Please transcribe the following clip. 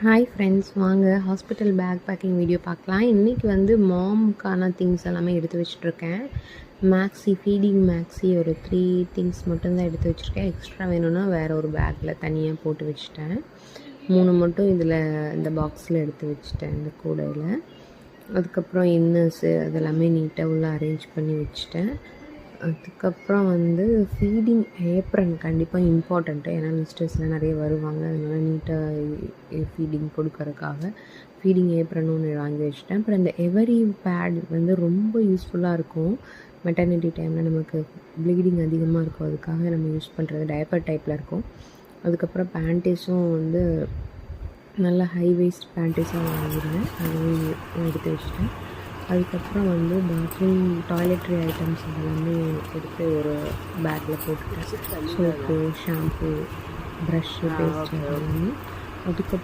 Hi friends, வாங்க hospital pack packing video பார்க்கலாம். இன்றைக்கி வந்து மாம்க்கான திங்ஸ் எல்லாமே எடுத்து வச்சுட்ருக்கேன். ஃபீடிங் மேக்ஸி ஒரு 3 திங்ஸ் மட்டும்தான் எடுத்து வச்சுருக்கேன். எக்ஸ்ட்ரா வேணும்னா வேறு ஒரு பேக்கில் தனியாக போட்டு வச்சுட்டேன். 3 மட்டும் இதில் இந்த பாக்ஸில் எடுத்து வச்சுட்டேன் இந்த கூடையில். அதுக்கப்புறம் இன்னர்ஸு அதெல்லாமே நீட்டாக உள்ள அரேஞ்ச் பண்ணி வச்சுட்டேன். அதுக்கப்புறம் வந்து ஃபீடிங் ஏப்ரன் கண்டிப்பாக இம்பார்ட்டண்ட்டு. ஏன்னா விசிட்டர்ஸ்லாம் நிறைய வருவாங்க. அதனால் நீட்டாக ஃபீடிங் கொடுக்கறதுக்காக ஃபீடிங் ஏப்ரன் ஒன்று வாங்கி வச்சுட்டேன். அப்புறம் இந்த எவரி பேட் வந்து ரொம்ப யூஸ்ஃபுல்லாக இருக்கும். மெட்டர்னிட்டி டைமில் நமக்கு ப்ளீடிங் அதிகமாக இருக்கும், அதுக்காக நம்ம யூஸ் பண்ணுறது டயப்பர் டைப்பில் இருக்கும். அதுக்கப்புறம் பேண்டீஸும் வந்து நல்ல ஹை வேஸ்ட் பேண்டீஸாக வாங்கிடுவேன், அதுவும் எடுத்து வச்சுட்டேன். அதுக்கப்புறம் வந்து பாத்ரூம் டாய்லெட்ரி ஐட்டம்ஸ் எல்லாமே எடுத்து ஒரு பேக்கில் போட்டுட்டேன். சோப்பு, ஷாம்பு, ப்ரஷ்ஷு, பேஸ்ட் எல்லாமே. அதுக்கப்புறம்